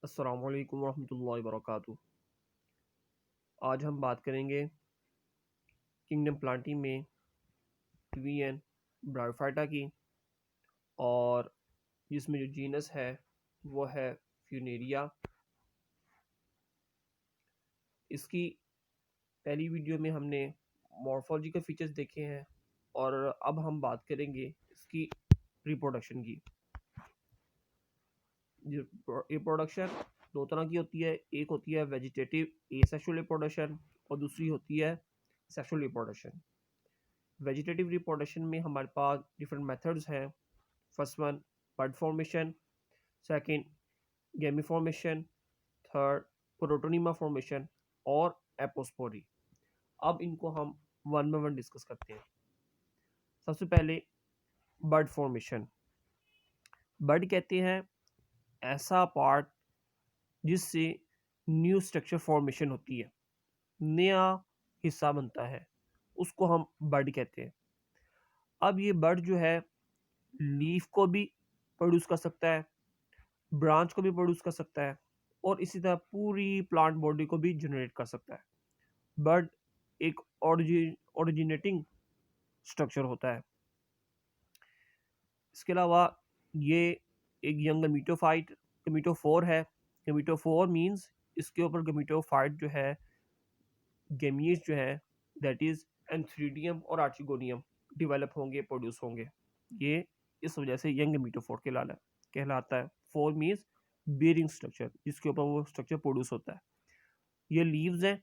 अस्सलाम वालेकुम रहमतुल्लाहि वबरकातुहू। आज हम बात करेंगे किंगडम प्लांटी में ट्वियन ब्रायोफाइटा की, और जिसमें जो जीनस है वो है फ्यूनेरिया। इसकी पहली वीडियो में हमने मॉर्फोलॉजिकल फीचर्स देखे हैं और अब हम बात करेंगे इसकी रिप्रोडक्शन की। रिप्रोडक्शन दो तरह की होती है, एक होती है वेजिटेटिव एसेक्सुअल रिप्रोडक्शन और दूसरी होती है सेक्सुअल रिप्रोडक्शन। वेजिटेटिव रिप्रोडक्शन में हमारे पास डिफरेंट मेथड्स हैं। फर्स्ट वन बड formation, second गैमी formation, third protonema formation और एपोस्पोरी। अब इनको हम वन बाय वन डिस्कस करते हैं। सबसे पहले बड फॉर्मेशन। बड कहते हैं ऐसा पार्ट जिससे न्यू स्ट्रक्चर फॉर्मेशन होती है, नया हिस्सा बनता है, उसको हम बड कहते हैं। अब ये बड जो है लीफ को भी प्रोड्यूस कर सकता है, ब्रांच को भी प्रोड्यूस कर सकता है और इसी तरह पूरी प्लांट बॉडी को भी जनरेट कर सकता है। बड एक ओरिजिनेटिंग स्ट्रक्चर होता है। इसके अलावा ये एक यंग गमीटोफाइट गमीटोफोर है। गमीटोफोर मींस इसके ऊपर गमीटोफाइट जो है, गेमीज जो है, दैट इज एंथ्रीडियम और आर्चिगोनियम डेवलप होंगे, प्रोड्यूस होंगे। ये इस वजह से यंग गमीटोफोर कहलाता है। फोर मींस बेरिंग स्ट्रक्चर, जिसके ऊपर वो स्ट्रक्चर प्रोड्यूस होता है। ये लीव्स हैं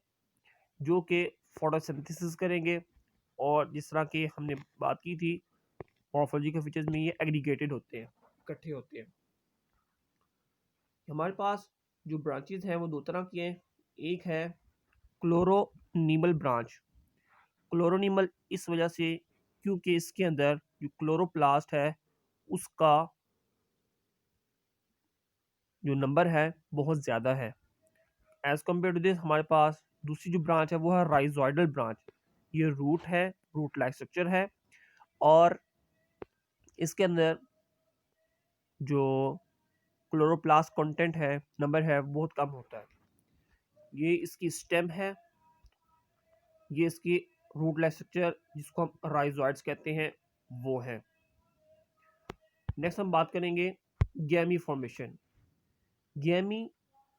जो कि फोटोसिंथेसिस करेंगे, और जिस तरह की हमने बात की थी मॉर्फोलॉजिकल फीचर्स में, ये एग्रीगेटेड होते हैं, इकट्ठे होते हैं। हमारे पास जो ब्रांचेस हैं वो दो तरह की हैं। एक है क्लोरोनीमल ब्रांच। क्लोरोनीमल इस वजह से क्योंकि इसके अंदर जो क्लोरोप्लास्ट है उसका जो नंबर है बहुत ज़्यादा है। एज कम्पेयर टू दिस हमारे पास दूसरी जो ब्रांच है वो है राइजोइडल ब्रांच। ये रूट है, रूट लाइक स्ट्रक्चर है, और इसके अंदर जो क्लोरोप्लास्ट कंटेंट है, नंबर है, बहुत कम होता है। ये इसकी स्टेम है, ये इसकी रूट लाइक स्ट्रक्चर जिसको हम राइजोइड्स कहते हैं वो है। नेक्स्ट हम बात करेंगे गैमी फॉर्मेशन। गैमी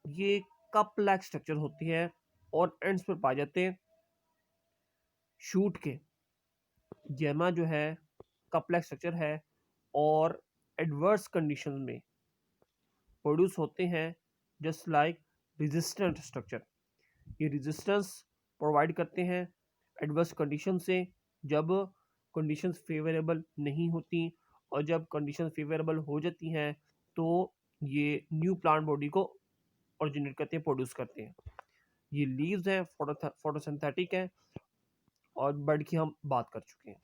ये कप लाइक स्ट्रक्चर होती है और एंड्स पर पाए जाते हैं शूट के। गैमा जो है कप लाइक स्ट्रक्चर है और एडवर्स कंडीशन में प्रोड्यूस होते हैं जस्ट लाइक रेजिस्टेंट स्ट्रक्चर। ये रेजिस्टेंस प्रोवाइड करते हैं एडवर्स कंडीशन से, जब कंडीशंस फेवरेबल नहीं होती, और जब कंडीशंस फेवरेबल हो जाती हैं तो ये न्यू प्लांट बॉडी को ओरिजिनेट करते हैं, प्रोड्यूस करते हैं। ये लीव्स हैं, फोटोसिंथेटिक हैं, और बड की हम बात कर चुके हैं।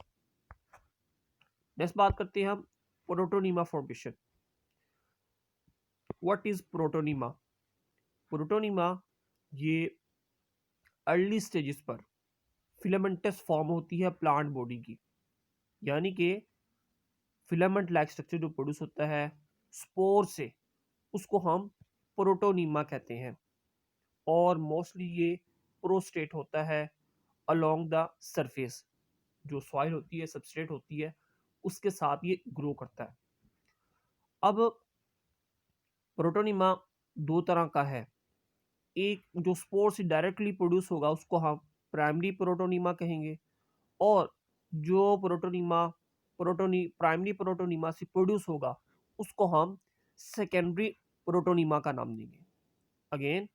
नेक्स्ट बात करते हैं हम protonema formation. What is protonema? Protonema ये अर्ली स्टेजेस पर फिलामेंटस फॉर्म होती है प्लांट बॉडी की, यानी कि फिलामेंट लाइक स्ट्रक्चर जो प्रोड्यूस होता है स्पोर से, उसको हम प्रोटोनीमा कहते हैं। और मोस्टली ये प्रोस्टेट होता है अलोंग द सरफेस, जो सॉइल होती है, सबस्ट्रेट होती है, उसके साथ ये ग्रो करता है। अब प्रोटोनीमा दो तरह का है। एक जो स्पोर से डायरेक्टली प्रोड्यूस होगा उसको हम प्राइमरी प्रोटोनीमा कहेंगे, और जो प्राइमरी प्रोटोनीमा से प्रोड्यूस होगा उसको हम सेकेंडरी प्रोटोनीमा का नाम देंगे। अगेन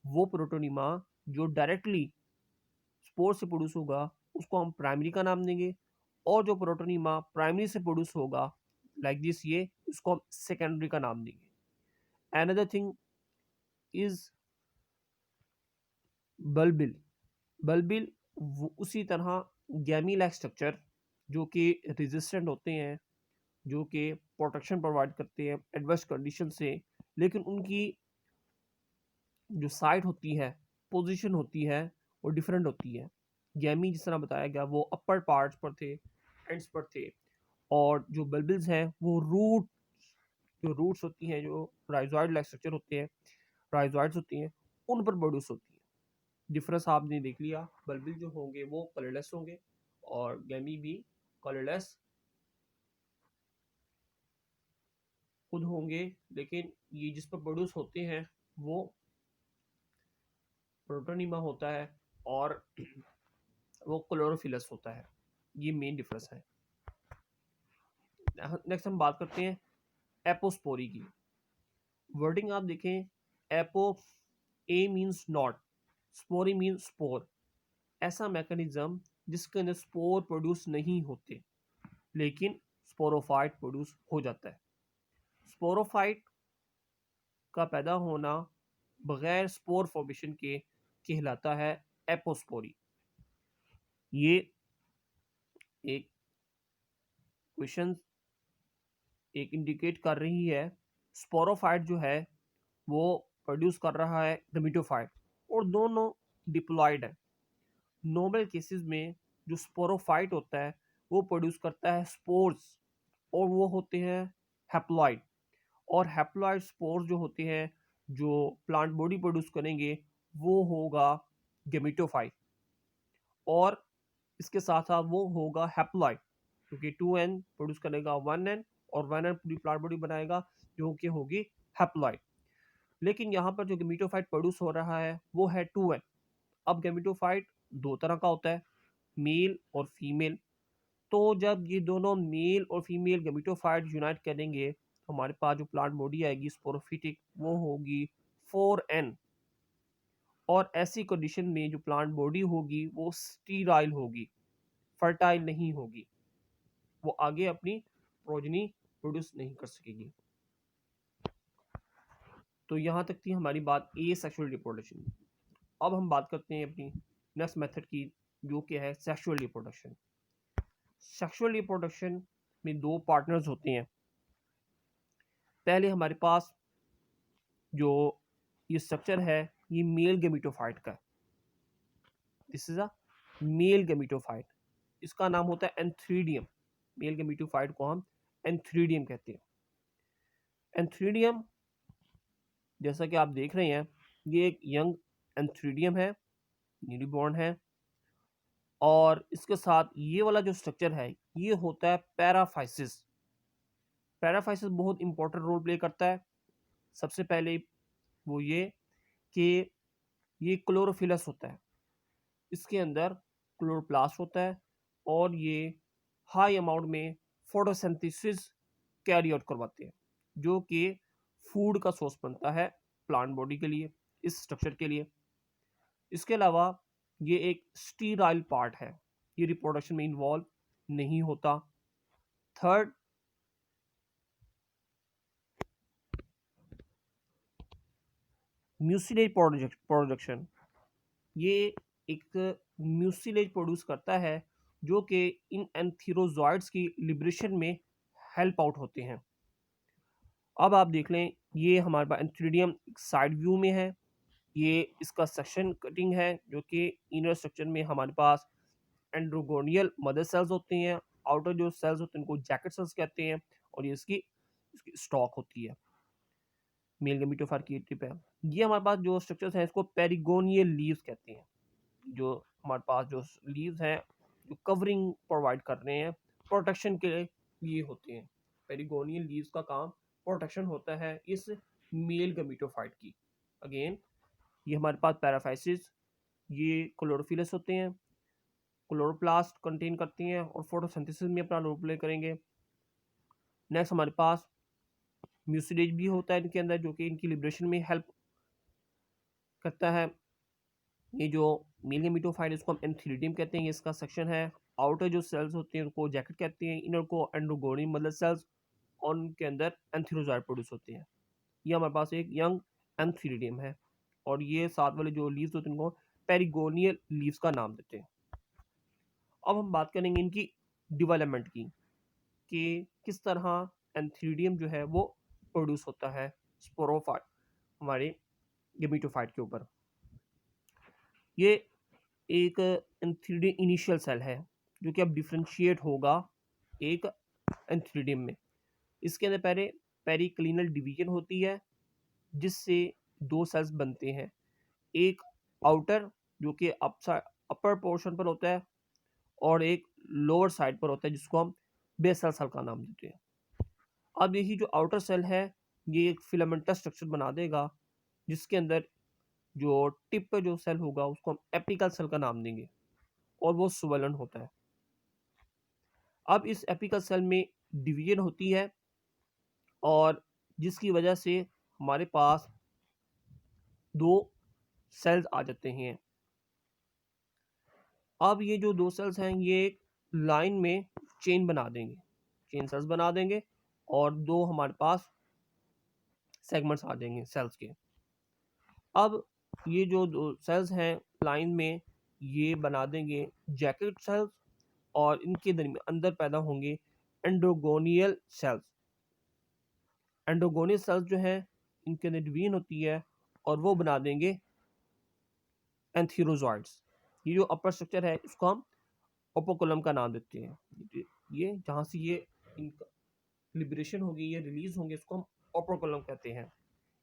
वो प्रोटोनीमा जो डायरेक्टली स्पोर से प्रोड्यूस होगा उसको हम प्राइमरी का नाम देंगे, और जो प्रोटोनीमा प्राइमरी से प्रोड्यूस होगा लाइक दिस, ये इसको हम सेकेंडरी का नाम देंगे। Another thing is bulbil. Bulbil उसी तरह गैमी लाइक स्ट्रक्चर जो कि रेजिस्टेंट होते हैं, जो कि प्रोटेक्शन प्रोवाइड करते हैं एडवर्स कंडीशन से, लेकिन उनकी जो साइट होती है, पोजीशन होती है, वो डिफरेंट होती है। गैमी जिस तरह बताया गया वो अपर पार्ट्स पर थे, एंड्स पर थे, और जो बल्बिल्स हैं वो रूट्स होती हैं, जो राइजोइड लाइक स्ट्रक्चर होते हैं, राइजोइड्स होती हैं उन पर प्रोड्यूस होती है। डिफरेंस आपने देख लिया, बल्बिल जो होंगे वो कलरलेस होंगे और गैमी भी कलरलेस खुद होंगे, लेकिन ये जिस पर प्रोड्यूस होते हैं वो प्रोटोनिमा होता है और वो क्लोरोफिलस होता है। ये मेन डिफरेंस है। नेक्स्ट हम बात करते हैं एपोस्पोरी की। वर्डिंग आप देखें, apo a means not, spori means spore. ऐसा मैकेनिज्म जिसके अंदर स्पोर प्रोड्यूस नहीं होते लेकिन स्पोरोफाइट प्रोड्यूस हो जाता है। स्पोरोफाइट का पैदा होना बगैर स्पोर फॉर्मेशन के कहलाता है एपोस्पोरी। ये एक क्वेश्चन एक इंडिकेट कर रही है स्पोरोफाइट जो है वो प्रोड्यूस कर रहा है गमीटोफाइट, और दोनों डिप्लॉयड है। नॉर्मल केसेस में जो स्पोरोफाइट होता है वो प्रोड्यूस करता है स्पोर्स, और वो होते हैं हैप्लॉइड। और हैप्लॉइड स्पोर्स जो होते हैं जो प्लांट बॉडी प्रोड्यूस करेंगे वो होगा गेमिटोफाइट, और इसके साथ साथ वो होगा हैप्लॉइड, क्योंकि 2n प्रोड्यूस करेगा 1n और 1n पूरी प्लांट बॉडी बनाएगा जो कि होगी हैप्लॉइड। लेकिन यहाँ पर जो गेमिटोफाइट प्रोड्यूस हो रहा है वो है 2n। अब गेमिटोफाइट दो तरह का होता है, मेल और फीमेल। तो जब ये दोनों मेल और फीमेल गेमिटोफाइट यूनाइट करेंगे तो हमारे पास जो प्लांट बॉडी आएगी स्पोरोफिटिक वो होगी 4n। और ऐसी कंडीशन में जो प्लांट बॉडी होगी वो स्टीराइल होगी, फर्टाइल नहीं होगी, वो आगे अपनी प्रोजनी प्रोड्यूस नहीं कर सकेगी। तो यहाँ तक थी हमारी बात ए सेक्सुअल रिप्रोडक्शन। अब हम बात करते हैं अपनी नेक्स्ट मेथड की, जो कि है सेक्सुअल रिप्रोडक्शन। सेक्सुअल रिप्रोडक्शन में दो पार्टनर्स होते हैं। पहले हमारे पास जो ये स्ट्रक्चर है ये मेल गेमिटोफाइट का, this is a male gametophyte. इसका नाम होता है एंथ्रीडियम। मेल गेमिटोफाइट को हम एंथ्रीडियम कहते हैं। एंथ्रीडियम जैसा कि आप देख रहे हैं ये एक यंग एंथ्रीडियम है, न्यूलीबॉर्न है, और इसके साथ ये वाला जो स्ट्रक्चर है ये होता है पैराफाइसिस। पैराफाइसिस बहुत इंपॉर्टेंट रोल प्ले करता है। सबसे पहले वो ये कि ये क्लोरोफिलस होता है, इसके अंदर क्लोरोप्लास्ट होता है और ये हाई अमाउंट में फोटोसिंथेसिस कैरी आउट करवाते हैं जो कि फूड का सोर्स बनता है प्लांट बॉडी के लिए, इस स्ट्रक्चर के लिए। इसके अलावा ये एक स्टीराइल पार्ट है, ये रिप्रोडक्शन में इन्वॉल्व नहीं होता। थर्ड, म्यूसिलेज प्रोडक्शन, ये एक म्यूसिलेज प्रोड्यूस करता है जो कि इन एंथीरोजॉइड्स की लिबरेशन में हेल्प आउट होते हैं। अब आप देख लें ये हमारे पास एंथ्रीडियम साइड व्यू में है, ये इसका सेक्शन कटिंग है जो कि इनर स्ट्रक्चर में हमारे पास एंड्रोगोनियल मदर सेल्स होती हैं, आउटर जो सेल्स होते हैं उनको जैकेट सेल्स कहते हैं, और ये इसकी स्टॉक होती है। मेल गेमिटोफाइट की टिप है। ये हमारे पास जो स्ट्रक्चर्स हैं इसको पेरिगोनियल लीव्स कहते हैं। जो हमारे पास जो लीव्स हैं जो कवरिंग प्रोवाइड कर रहे हैं, प्रोटेक्शन के लिए होते हैं। पेरिगोनियल लीव्स का काम प्रोटेक्शन होता है इस मेल गेमिटोफाइट की। अगेन ये हमारे पास पैराफाइसिस, ये क्लोरोफिलस होते हैं, क्लोरोप्लास्ट कंटेन करती हैं और फोटोसिंथेसिस में अपना रोल प्ले करेंगे। नेक्स्ट हमारे पास म्यूसिलेज भी होता है इनके अंदर जो कि इनकी लिबरेशन में हेल्प करता है। ये जो मेल गेमिटोफाइट इसको हम एंथ्रीडियम कहते हैं, ये इसका सेक्शन है। आउटर जो सेल्स होते हैं उनको जैकेट कहते हैं, इनर को एंड्रोगोनियल मदर सेल्स, और उनके अंदर एंथीरोजॉइड प्रोड्यूस होते हैं। ये हमारे पास एक यंग एंथ्रीडियम है, और ये साथ वाले जो लीव्स होते हैं उनको पेरिगोनियल लीव्स का नाम देते हैं। अब हम बात करेंगे इनकी डेवलपमेंट की, कि किस तरह एंथ्रीडियम जो है वो प्रोड्यूस होता है स्पोरोफाइट हमारे गेमिटोफाइट के ऊपर। ये एक एंथ्रीडियम इनिशियल सेल है जो कि अब डिफ्रेंशिएट होगा एक एंथ्रीडियम में। इसके अंदर पहले पेरिक्लिनल डिवीजन होती है जिससे दो सेल्स बनते हैं, एक आउटर जो कि अपर पोर्शन पर होता है और एक लोअर साइड पर होता है जिसको हम बेसल सेल का नाम देते हैं। अब यही जो आउटर सेल है ये एक फिलामेंटस स्ट्रक्चर बना देगा जिसके अंदर जो टिप पे जो सेल होगा उसको हम एपिकल सेल का नाम देंगे और वो स्वलन होता है। अब इस एपिकल सेल में डिवीजन होती है और जिसकी वजह से हमारे पास दो सेल्स आ जाते हैं। अब ये जो दो सेल्स हैं ये एक लाइन में चेन बना देंगे, चेन सेल्स बना देंगे और दो हमारे पास सेगमेंट्स आ जाएंगे सेल्स के। अब ये जो दो सेल्स हैं लाइन में ये बना देंगे जैकेट सेल्स और इनके दरमियान अंदर पैदा होंगे एंडोगोनियल सेल्स। एंडोगोनियल सेल्स जो हैं इनके अंदर डिवीजन होती है और वो बना देंगे एंथीरोजॉइड्स। ये जो अपर स्ट्रक्चर है इसको हम ओपोकुलम का नाम देते हैं। ये जहाँ से ये इनका लिबरेशन होगी, ये रिलीज होंगे, इसको हम ओपोकुलम कहते हैं।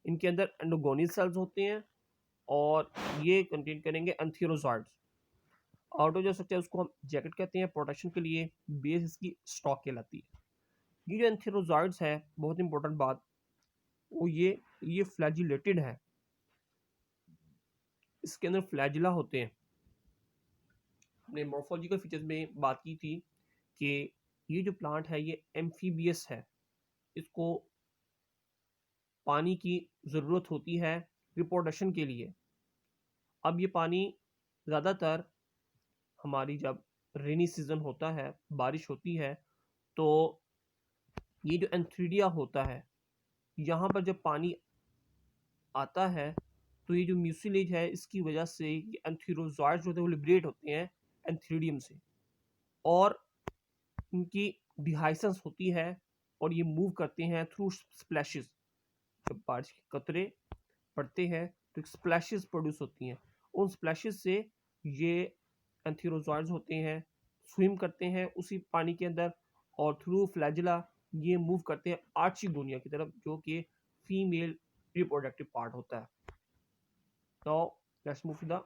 इनके अंदर एंडोगोनियल सेल्स होते हैं और ये कंटेन करेंगे एंथीरोजॉइड्स। आउटर जो स्ट्रक्चर है उसको हम जैकेट कहते हैं, प्रोटेक्शन के लिए बेस इसकी स्टॉक कहलाती है। ये जो एंथीरोजॉइड्स है बहुत इंपॉर्टेंट बात, वो ये फ्लैजिलेटेड है, इसके अंदर फ्लैजिला होते हैं। हमने मॉर्फोलॉजिकल फीचर्स में बात की थी कि ये जो प्लांट है ये एम्फीबियस है, इसको पानी की ज़रूरत होती है रिप्रोडक्शन के लिए। अब ये पानी ज़्यादातर हमारी जब रेनी सीजन होता है, बारिश होती है, तो ये जो एंथ्रीडिया होता है यहाँ पर जब पानी आता है तो ये जो म्यूसिलेज है इसकी वजह से ये एंथीरोजॉइड्स जो होते हैं वो लिबरेट होते हैं एंथ्रीडियम से और इनकी डिहाइसेंस होती है और ये मूव करते हैं थ्रू स्प्लैशेस। जब बारिश के कतरे पड़ते हैं तो स्प्लैशेस प्रोड्यूस होती हैं, उन स्प्लैशेस से ये एंथीरोजॉइड्स होते हैं स्विम करते हैं उसी पानी के अंदर और थ्रू फ्लैजिला ये मूव करते हैं आर्चिगोनिया की तरफ जो कि फीमेल रिप्रोडक्टिव पार्ट होता है। तो let's move to the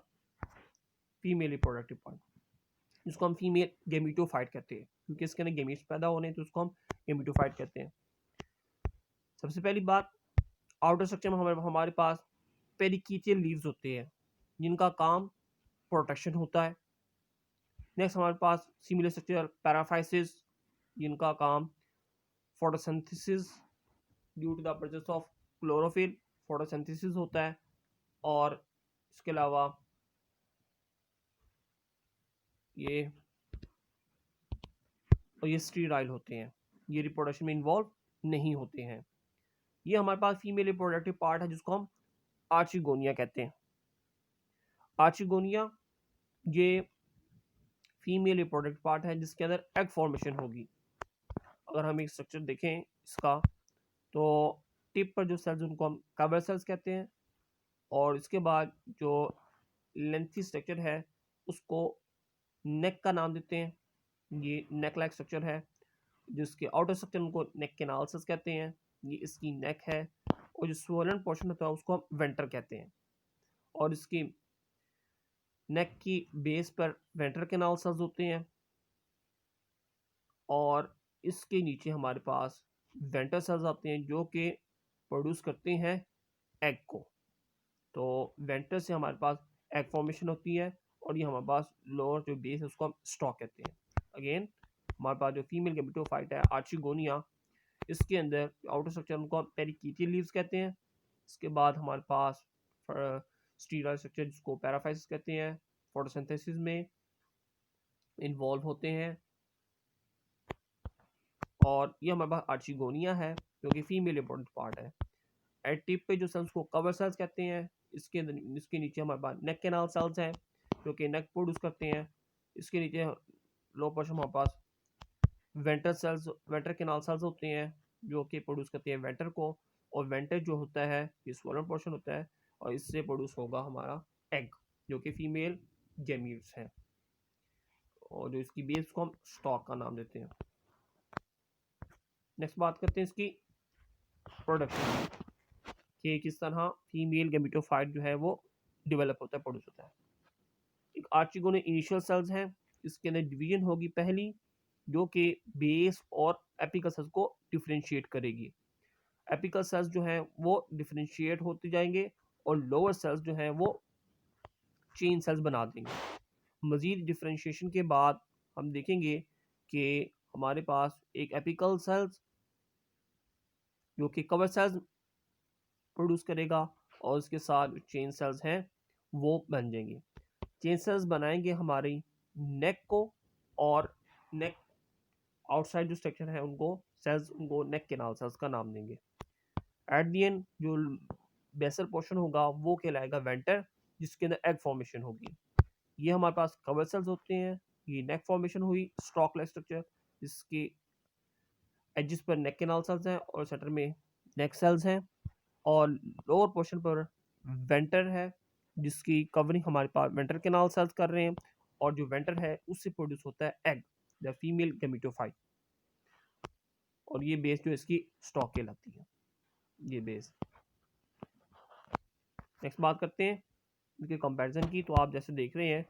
female reproductive part जिसको हम फीमेल गेमिटोफाइट कहते हैं क्योंकि इसके अंदर गेमीट्स पैदा होने तो उसको हम गेमिटोफाइट कहते हैं। सबसे पहली बात, आउटर स्ट्रक्चर में हमारे पास पेरिकीटियल लीव्स होते हैं जिनका काम प्रोटेक्शन होता है। नेक्स्ट हमारे पास सिमिलर स्ट्रक्चर पैराफाइसिस जिनका काम photosynthesis due to the presence of chlorophyll photosynthesis होता है। और इसके अलावा ये स्टीराइल होते हैं, ये रिप्रोडक्शन में इन्वॉल्व नहीं होते हैं। ये हमारे पास फीमेल रिप्रोडक्टिव पार्ट है जिसको हम आर्चिगोनिया कहते हैं। आर्चिगोनिया ये फीमेल रिप्रोडक्टिव पार्ट है जिसके अंदर एग फॉर्मेशन होगी। अगर हम एक स्ट्रक्चर देखें इसका तो टिप पर जो सेल्स उनको हम कवर सेल्स कहते हैं और इसके बाद जो लेंथी स्ट्रक्चर है उसको नेक का नाम देते हैं। ये नेक लाइक स्ट्रक्चर है जिसके आउटर स्ट्रक्चर उनको नेक कैनाल सेल्स कहते हैं, ये इसकी नेक है और जो स्वोलन पोर्शन होता है उसको हम वेंटर कहते हैं और इसकी नेक की बेस पर वेंटर कैनाल सेल्स होते हैं और इसके नीचे हमारे पास वेंटर सेल्स आते हैं जो कि प्रोड्यूस करते हैं एग को। तो वेंटर से हमारे पास एग फॉर्मेशन होती है और ये हमारे पास लोअर जो बेस है उसको हम स्टॉक कहते हैं। अगेन हमारे पास जो फीमेल गेमिटोफाइट है आर्चिगोनिया, इसके अंदर आउटर स्ट्रक्चर उनको हम पेरिकीटियल लीव्स कहते हैं। इसके बाद हमारे पास स्टीराइल स्ट्रक्चर जिसको पैराफाइसिस कहते हैं फोटोसिंथेसिस में इन्वॉल्व होते हैं और ये हमारे पास आर्चिगोनिया है जो कि फीमेल इंपॉर्टेंट पार्ट है। एट टिप पे जो सेल्स को कवर सेल्स कहते हैं, इसके नीचे हमारे पास नेक कैनाल सेल्स हैं जो कि नेक प्रोड्यूस करते हैं। इसके नीचे लो पोर्शन हमारे पास वेंटर कैनाल सेल्स होते हैं जो कि प्रोड्यूस करते हैं वेंटर को और वेंटर जो होता है ये स्वोलन पोर्शन होता है और इससे प्रोड्यूस होगा हमारा एग जो कि फीमेल गेमीट्स हैं और जो इसकी बेस को हम स्टॉक का नाम देते हैं। नेक्स्ट बात करते हैं इसकी प्रोडक्शन कि किस तरह फीमेल गैमेटोफाइट जो है वो डेवलप होता है, प्रोड्यूस होता है। एक आर्चिगोनल इनिशियल सेल्स हैं, इसके अंदर डिवीजन होगी पहली, जो कि बेस और एपिकल सेल्स को डिफरेंशिएट करेगी। एपिकल सेल्स जो हैं वो डिफरेंशिएट होते जाएंगे और लोअर सेल्स जो हैं वो चेन सेल्स बना देंगे। मजीद डिफरेंशिएशन के बाद हम देखेंगे कि हमारे पास एक एपिकल सेल्स जो कि कवर सेल्स प्रोड्यूस करेगा और उसके साथ चेन सेल्स हैं वो बन जाएंगे। चेन सेल्स बनाएंगे हमारी नेक को, और नेक आउटसाइड जो स्ट्रक्चर है उनको सेल्स, उनको नेक कैनाल सेल्स का नाम देंगे। एट दी एंड जो बेसल पोर्शन होगा वो कहलाएगा वेंटर, जिसके अंदर एग फॉर्मेशन होगी। ये हमारे पास कवर सेल्स होते हैं। ये नेक फॉर्मेशन हुई, स्टॉक लाइक स्ट्रक्चर, जिसके एजिस पर नेक कैनाल सेल्स हैं और सेंटर में नेक सेल्स हैं, और लोअर पोर्शन पर वेंटर है जिसकी कवरिंग हमारे पास वेंटर कैनाल सेल्स कर रहे हैं, और जो वेंटर है उससे प्रोड्यूस होता है एग, द फीमेल गैमेटोफाइट, और ये बेस जो इसकी स्टॉक कहलाती है, ये बेस। नेक्स्ट बात करते हैं इनके कंपैरिजन की। तो आप जैसे देख रहे हैं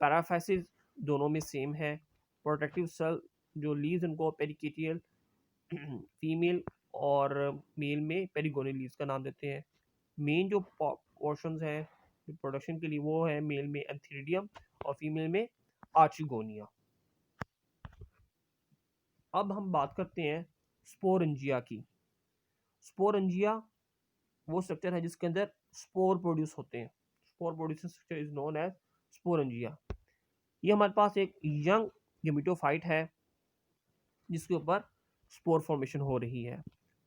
पैराफाइसिस दोनों में सेम है। प्रोटेक्टिव सेल जो लीव्स उनको पेरिकेटियल फीमेल और मेल में पेरिगोनियल लीव्स का नाम देते हैं। मेन जो पोर्शंस हैं जो प्रोडक्शन के लिए वो है मेल में एंथीरिडियम और फीमेल में आर्चिगोनिया। अब हम बात करते हैं स्पोरेंजिया की। स्पोरेंजिया वो स्ट्रक्चर है जिसके अंदर स्पोर प्रोड्यूस होते हैं। Spore producing structure is known as sporangia. ये हमारे पास एक यंग गेमेटोफाइट है जिसके ऊपर स्पोर फॉर्मेशन हो रही है।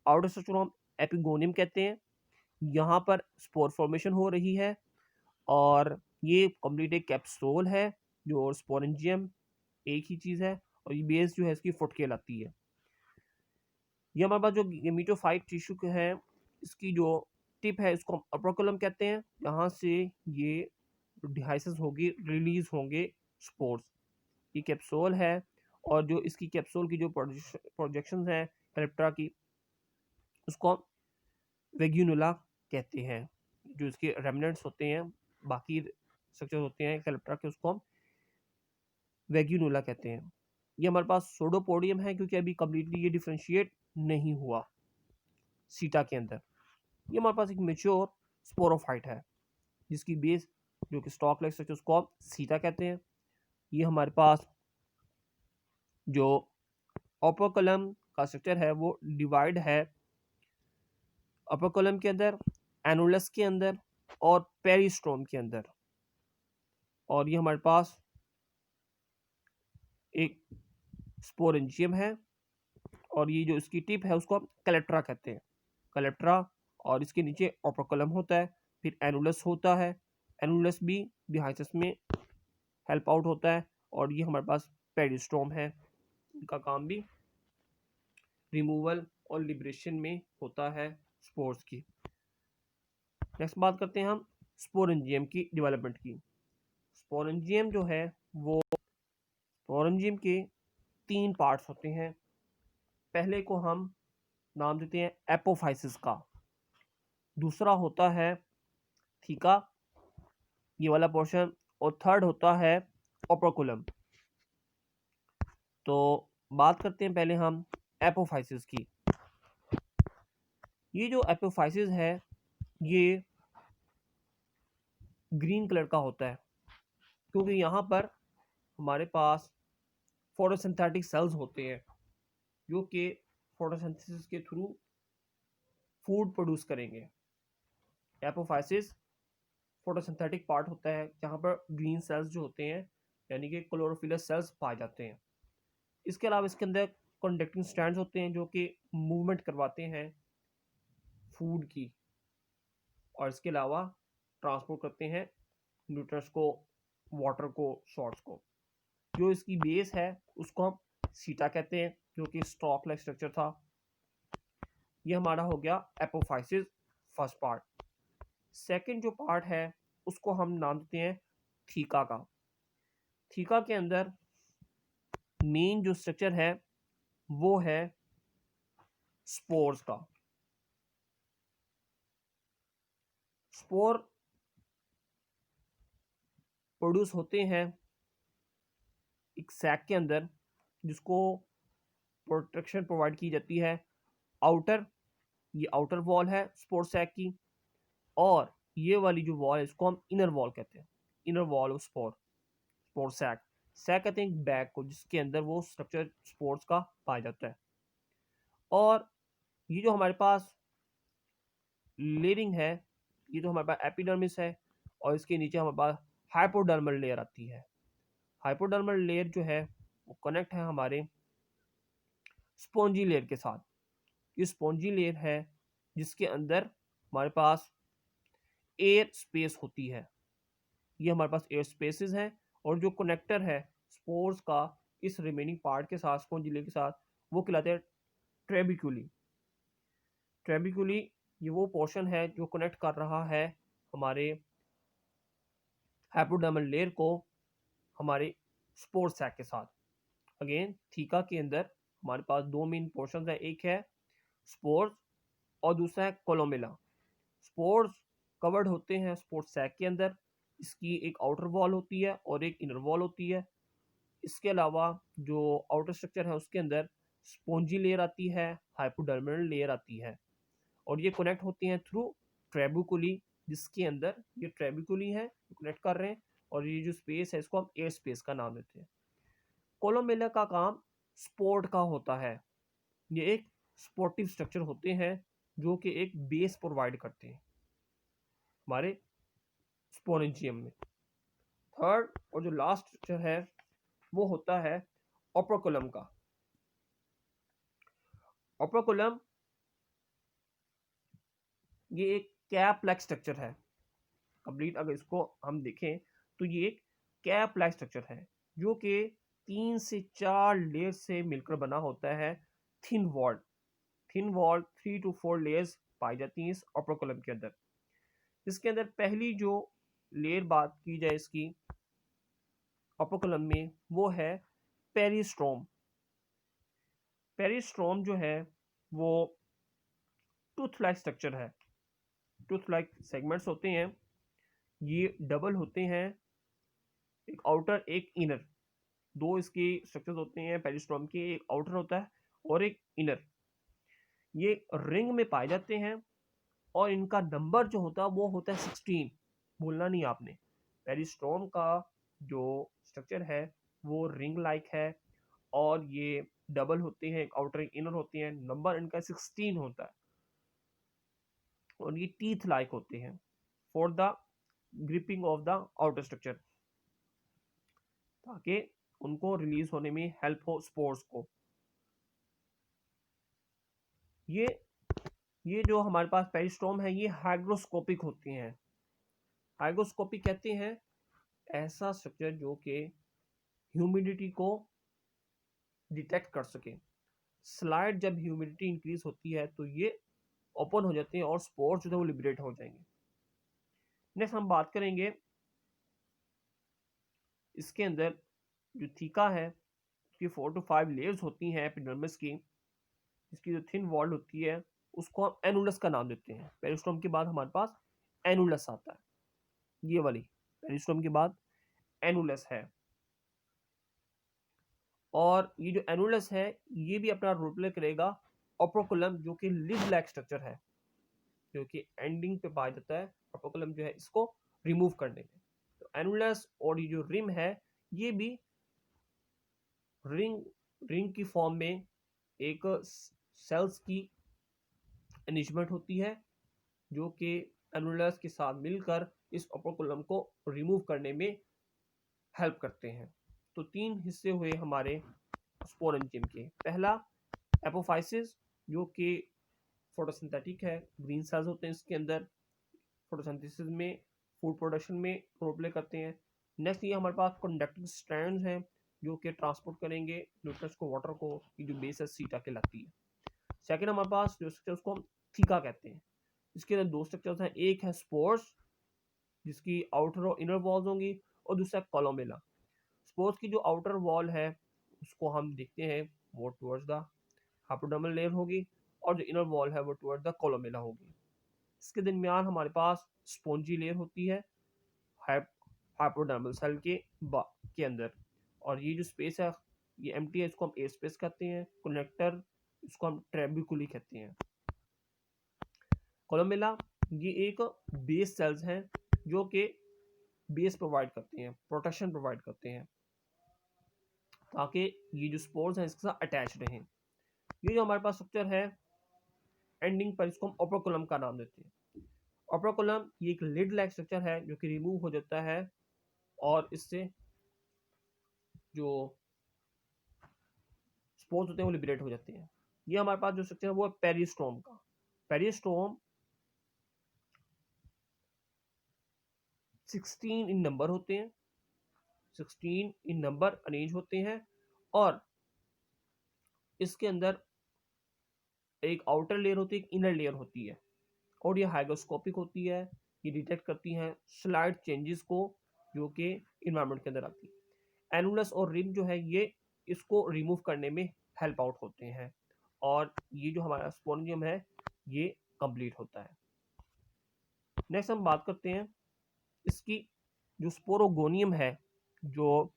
आउटर स्ट्रक्चर हम एपिगोनियम कहते हैं। यहाँ पर स्पोर फॉर्मेशन हो रही है और ये कंप्लीट एक कैप्सूल है जो स्पोरेंजियम एक ही चीज़ है, और ये बेस जो है इसकी फुट कहलाती है। ये हमारे पास जो गेमेटोफाइट टिश्यू है इसकी जो टिप है इसको हम अपोकलम कहते हैं। यहाँ से ये डिहाइसिस होगी, रिलीज होंगे स्पोर्स। ये कैप्सूल है और जो इसकी कैप्सूल की जो प्रोजेक्शन है कैलेप्ट्रा की, उसको हम वेग्यूनुला कहते हैं। जो इसके रेमिनेंट्स होते हैं, बाकी स्ट्रक्चर होते हैं कैलेप्ट्रा के, उसको हम वेग्यूनुला कहते हैं। ये हमारे पास सोडोपोडियम है क्योंकि अभी कम्प्लीटली ये डिफ्रेंशिएट नहीं हुआ सीटा के अंदर। ये हमारे पास एक मेच्योर स्पोरोफाइट है जिसकी बेस जो कि स्टॉक लाइक स्ट्रक्चर उसको हम सीटा कहते हैं। ये हमारे पास जो ओपोकलम का स्ट्रक्चर है वो डिवाइड है ओपोकलम के अंदर, एनुलस के अंदर और पेरिस्ट्रोम के अंदर। और ये हमारे पास एक स्पोरेंजियम है और ये जो इसकी टिप है उसको हम कैलेप्ट्रा कहते हैं। कैलेप्ट्रा, और इसके नीचे ओपोकलम होता है, फिर एनुलस होता है। एनुलस भी डिहाइसिस में हेल्प आउट होता है, और ये हमारे पास पेरिस्ट्रोम है। इनका काम भी रिमूवल और लिबरेशन में होता है स्पोर्स की। नेक्स्ट बात करते हैं हम स्पोरेंजियम की डेवलपमेंट की। स्पोरेंजियम जो है वो स्पोरेंजियम के 3 पार्ट्स होते हैं। पहले को हम नाम देते हैं एपोफाइसिस का, दूसरा होता है थीका, ये वाला पोर्शन, और थर्ड होता है ओपोकुलम। तो बात करते हैं पहले हम एपोफाइसिस की। ये जो एपोफाइसिस है ये ग्रीन कलर का होता है क्योंकि यहाँ पर हमारे पास फोटोसिंथेटिक सेल्स होते हैं जो कि फोटोसिंथेसिस के थ्रू फूड प्रोड्यूस करेंगे। एपोफाइसिस फोटोसिंथेटिक पार्ट होता है जहाँ पर ग्रीन सेल्स जो होते हैं यानी कि क्लोरोफिलस सेल्स पाए जाते हैं। इसके अलावा इसके अंदर कंडक्टिंग स्ट्रैंड्स होते हैं जो कि मूवमेंट करवाते हैं फूड की, और इसके अलावा ट्रांसपोर्ट करते हैं न्यूट्रिएंट्स को, वाटर को, सॉल्ट्स को। जो इसकी बेस है उसको हम सीटा कहते हैं जो कि स्टॉक लाइक स्ट्रक्चर था। ये हमारा हो गया एपोफाइसिस फर्स्ट पार्ट। सेकंड जो पार्ट है उसको हम नाम देते हैं थीका का। थीका के अंदर मेन जो स्ट्रक्चर है वो है स्पोर्स का। स्पोर प्रोड्यूस होते हैं एक सैक के अंदर, जिसको प्रोटेक्शन प्रोवाइड की जाती है आउटर, ये आउटर वॉल है स्पोर सैक की, और ये वाली जो वॉल है इसको हम इनर वॉल कहते हैं, inner wall of spore, spore sac. Sac कहते हैं एक बैग को जिसके अंदर वो स्ट्रक्चर स्पोर्स का पाया जाता है। और ये जो हमारे पास लेयरिंग है, ये जो हमारे पास एपिडर्मिस है, और इसके नीचे हमारे पास हाइपोडर्मल लेयर आती है। हाइपोडर्मल लेयर जो है वो कनेक्ट है हमारे स्पॉन्जी लेयर के साथ। ये स्पॉन्जी लेयर है जिसके अंदर हमारे पास एयर स्पेस होती है, ये हमारे पास एयर स्पेसेस हैं। और जो कनेक्टर है स्पोर्स का इस रिमेनिंग पार्ट के साथ, स्पॉन्जी लेयर के साथ, वो कहलाते हैं ट्रेबिक्यूली। ट्रेबिक्यूली ये वो पोर्शन है जो कनेक्ट कर रहा है हमारे हाइपोडर्मल लेयर को हमारे स्पोर सैक के साथ। अगेन थीका के अंदर हमारे पास दो मेन पोर्शन है, एक है स्पोर्स और दूसरा है कोलोमेला। स्पोर्स कवर्ड होते हैं स्पोर्स सैक के अंदर, इसकी एक आउटर वॉल होती है और एक इनर वॉल होती है। इसके अलावा जो आउटर स्ट्रक्चर है उसके अंदर स्पॉन्जी लेयर आती है, हाइपोडर्मल लेयर आती है, और ये कनेक्ट होती हैं थ्रू ट्रेबिकुली, जिसके अंदर ये ट्रेबिकुली है कनेक्ट कर रहे हैं, और ये जो स्पेस है इसको हम एयर स्पेस का नाम देते हैं। कोलोमेला का काम स्पोर्ट का होता है, ये एक स्पोर्टिव स्ट्रक्चर होते हैं जो कि एक बेस प्रोवाइड करते हैं हमारे स्पोरेंजियम में। थर्ड और जो लास्ट स्ट्रक्चर है वो होता है ओपरकुलम का। ओपरकुलम ये एक कैप लाइक स्ट्रक्चर है कंप्लीट। अगर इसको हम देखें तो ये एक कैप लाइक स्ट्रक्चर है जो कि 3 से 4 लेयर से मिलकर बना होता है। थिन वॉल 3 to 4 लेयर्स पाई जाती हैं इस ओपरकुलम के अंदर। इसके अंदर पहली जो लेयर बात की जाए इसकी ओपरकुलम में वो है पेरिस्ट्रोम। पेरिस्ट्रोम जो है वो टूथ लाइक स्ट्रक्चर है, टूथ लाइक सेगमेंट्स होते हैं, ये डबल होते हैं, एक आउटर एक इनर, दो इसके स्ट्रक्चर्स होते हैं पेरिस्ट्रोम के, एक आउटर होता है और एक इनर। ये रिंग में पाए जाते हैं और इनका नंबर जो होता है वो होता है 16, भूलना नहीं आपने। पेरिस्ट्रोम का जो स्ट्रक्चर है वो रिंग लाइक है और ये डबल होते हैं, एक आउटर एक इनर होते हैं, नंबर इनका 16 होता है, और ये टीथ लाइक होते हैं for the gripping of the outer structure, ताकि उनको रिलीज होने में हेल्प हो स्पोर्स को। ये जो हमारे पास पेरिस्टोम है ये हाइग्रोस्कोपिक होते हैं। हाइग्रोस्कोपिक कहते हैं ऐसा स्ट्रक्चर जो कि ह्यूमिडिटी को डिटेक्ट कर सके। स्लाइड जब ह्यूमिडिटी इंक्रीज होती है तो ये ओपन हो जाते हैं और स्पोर्स जो है वो लिबरेट हो जाएंगे। नेक्स्ट हम बात करेंगे इसके अंदर जो थीका है उसकी 4 to 5 लेयर्स होती हैं एपिडर्मिस की, इसकी जो थिन वॉल होती है उसको हम एनुलस का नाम देते हैं। पेरिस्टोम के बाद हमारे पास एनुलस आता है, ये वाली पेरिस्टोम के बाद एनुलस है। और ये जो एनुलस है ये भी अपना रोल प्ले करेगा ओपरकुलम जो कि लिड लाइक स्ट्रक्चर है, जो कि एंडिंग पे पाया जाता है ओपरकुलम जो है इसको रिमूव करने में। तो एनुलस और ये जो रिम है ये भी रिंग की फॉर्म में एक सेल्स की अरेंजमेंट होती है जो कि एनुलस के साथ मिलकर इस ओपरकुलम को रिमूव करने में हेल्प करते हैं। तो 3 हिस्से हुए हमारे स्पोरेंजियम के। पहला एपोफाइसिस जो कि फोटोसिंथेटिक है, ग्रीन सेल्स होते हैं इसके अंदर, फोटोसिंथेसिस में फूड प्रोडक्शन में रोल प्ले करते हैं। नेक्स्ट ये हमारे पास कंडक्टिंग स्ट्रैंड्स हैं जो कि ट्रांसपोर्ट करेंगे न्यूट्रिएंट्स को, वाटर को, ये जो बेस है सीटा कहलाती है। सेकंड हमारे पास जो स्ट्रक्चर उसको हम थीका कहते हैं। इसके अंदर दो स्ट्रक्चर्स हैं, एक है स्पोर्स जिसकी आउटर और इनर वॉल्स होंगी, और दूसरा कोलोमेला। स्पोर्स की जो आउटर वॉल है उसको हम देखते हैं वो टुवर्ड्स द हाइपोडर्मल लेयर होगी, और जो इनर वॉल है वो टुवर्ड्स द कोलोमेला होगी। इसके दरमियान हमारे पास स्पॉन्जी लेयर होती है हाइपोडर्मल सेल के अंदर, और ये जो स्पेस है ये एम्प्टी है, इसको हम ए स्पेस कहते हैं। कनेक्टर इसको हम ट्रेबिकुली कहते हैं। कोलोमेला ये एक बेस सेल्स हैं जो कि बेस प्रोवाइड करते हैं, प्रोटेक्शन प्रोवाइड करते हैं ताकि ये जो स्पोर्स हैं इसके साथ अटैच रहें। ये जो हमारे पास स्ट्रक्चर है एंडिंग पर इसको हम ओपरकुलम का नाम देते हैं। ओपरकुलम ये एक लिड लाइक स्ट्रक्चर है जो कि रिमूव हो जाता है और इससे जो स्पोर्स होते हैं वो लिबरेट हो जाते हैं। ये हमारे पास जो स्ट्रक्चर है वो है पेरिस्टोम का। पेरिस्टोम 16 इन नंबर होते हैं, 16 इन नंबर अरेंज होते हैं, और इसके अंदर एक आउटर लेयर होती है, एक इनर लेयर होती है, और ये हाइग्रोस्कोपिक होती है। ये डिटेक्ट करती हैं स्लाइड चेंजेस को जो कि इन्वायरमेंट के अंदर आती है। एनुलस और रिम जो है ये इसको रिमूव करने में हेल्प आउट होते हैं, और ये जो हमारा स्पोरेंजियम है ये कंप्लीट होता है। नेक्स्ट हम बात करते हैं इसकी जो स्पोरोगोनियम है, जो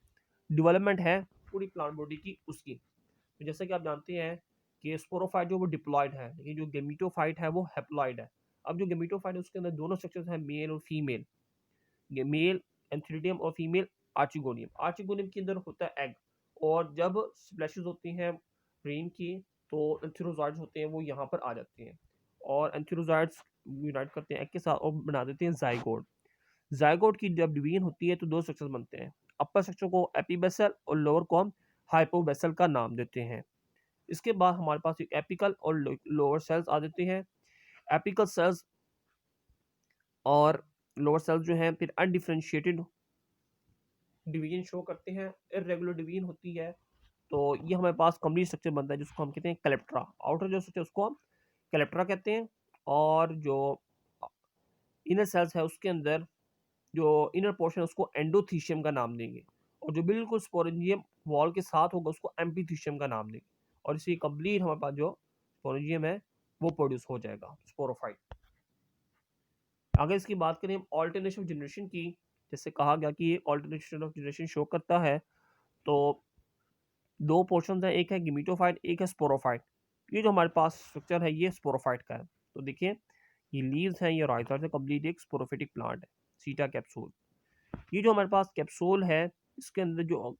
डेवलपमेंट है पूरी प्लांट बॉडी की उसकी। तो जैसे कि आप जानते हैं कि स्पोरोफाइट जो वो डिप्लॉयड है, लेकिन जो गेमिटोफाइट है वो हैप्लॉयड है। अब जो गेमिटोफाइट है उसके अंदर दोनों स्ट्रक्चर्स हैं, मेल और फीमेल। ये मेल एंथ्रीडियम और फीमेल आर्चिगोनियम। आर्चिगोनियम के अंदर होता है एग, और जब स्प्लैशेस होती हैं रेन की तो एंथेरोजॉइड्स होते हैं वो यहाँ पर आ जाते हैं, और एंथेरोजॉइड्स यूनाइट करते हैं एग के साथ और बना देते हैं जाइगोट। जाइगोट की जब डिवीजन होती है तो दो स्ट्रक्चर्स बनते हैं। अपर स्ट्रक्चर को एपीबेसल और लोअर को हम हाइपोबेसल का नाम देते हैं। इसके बाद हमारे पास एक एपिकल और लोअर सेल्स आ जाते हैं। एपिकल सेल्स और लोअर सेल्स जो हैं फिर अनडिफरेंशिएटेड डिवीजन शो करते हैं, इरेगुलर डिवीजन होती है। तो ये हमारे पास कंप्लीट स्ट्रक्चर बनता है जिसको हम कहते हैं कैलेप्ट्रा। आउटर जो स्ट्रक्चर उसको हम कैलेप्ट्रा कहते हैं, और जो इनर सेल्स है उसके अंदर जो इनर पोर्शन है उसको एंडोथीशियम का नाम देंगे, और जो बिल्कुल स्पोरेंजियम वॉल के साथ होगा उसको एम्पीथीशियम का नाम देंगे, और इसी कंप्लीट हमारे पास जो स्पोरेंजियम है वो प्रोड्यूस हो जाएगा स्पोरोफाइट। अगर इसकी बात करें हम ऑल्टरनेटिव जनरेशन की, जैसे कहा गया कि ये ऑल्टरनेटिव ऑफ जनरेशन शो करता है, तो दो पोर्शन है, एक है गिमिटोफाइट, एक है स्पोरोफाइट। ये जो हमारे पास स्ट्रक्चर है ये स्पोरोफाइट का है। तो देखिए ये लीव्स हैं, ये राइजर से कंप्लीट एक स्पोरोफिटिक प्लांट है, सीटा कैप्सूल। ये जो हमारे पास कैप्सूल है इसके अंदर जो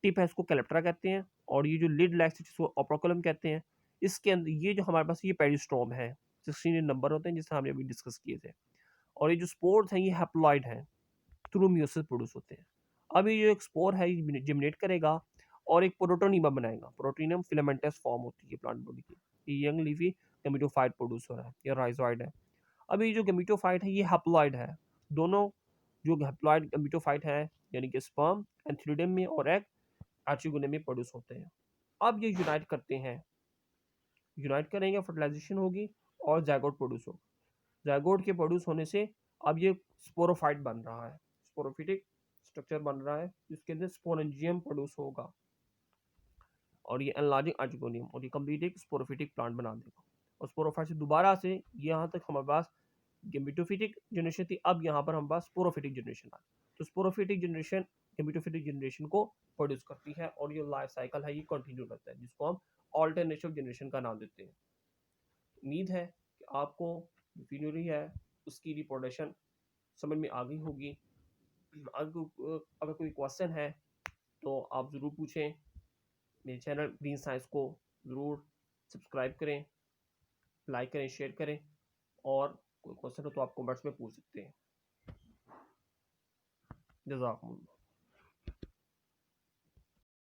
टिप है इसको कैलेप्ट्रा कहते हैं, और ये जो लिड लैक्स जिसको ओप्रोकुलम कहते हैं, इसके अंदर ये जो हमारे पास ये पेरिस्टोम है, 16 नंबर होते हैं जिससे हमने अभी डिस्कस किए थे, और ये जो स्पोर्स हैं ये हैप्लॉइड हैं, थ्रू मियोसिस प्रोड्यूस होते हैं। अब ये जो एक स्पोर है ये जिमिनेट करेगा और एक प्रोटोनीमा बनाएगा। प्रोटीनियम फिलामेंटस फॉर्म होती है प्लांट बॉडी की। ये यंग लीफी गेमिटोफाइट प्रोड्यूस हो रहा है, ये राइजोइड है। अब ये जो गेमिटोफाइट है ये हैप्लॉइड है। दोनों जो हैप्लॉइड गेमिटोफाइट है यानी कि स्पर्म एंथ्रीडियम में और एग आर्चिगोनियम में प्रोड्यूस होते हैं। अब ये यूनाइट करते हैं, यूनाइट करेंगे फर्टिलाइजेशन होगी और जाइगोट प्रोड्यूस होगा। जाइगोट के प्रोड्यूस होने से अब ये स्पोरोफाइट बन रहा है, स्पोरोफिटिक स्ट्रक्चर बन रहा है जिसके अंदर स्पोरेंजियम प्रोड्यूस होगा, और ये एनलार्जिंग आर्चिगोनियम, और ये कंप्लीट एक स्पोरोफिटिक प्लांट बना देगा। और स्पोरोफाइट से दोबारा से यहाँ तक हमारे पास गेमिटोफिटिक जनरेशन थी, अब यहाँ पर हमारे पास स्पोरोफिटिक जनरेशन आ। तो स्पोरोफिटिक जनरेशन गेमिटोफिटिक जनरेशन को प्रोड्यूस करती है, और ये लाइफ साइकिल है ये कंटिन्यू रहता है, जिसको हम ऑल्टरनेटिव जनरेशन का नाम देते हैं। उम्मीद है कि आपको जो वीडियो है उसकी रिप्रोडक्शन समझ में आ गई होगी। अगर कोई क्वेश्चन है तो आप ज़रूर पूछें। मेरे चैनल ग्रीन साइंस को ज़रूर सब्सक्राइब करें, लाइक करें, शेयर करें, और कोई क्वेश्चन हो तो आप कमेंट्स में पूछ सकते हैं। जज़ाकुमुल्लाह।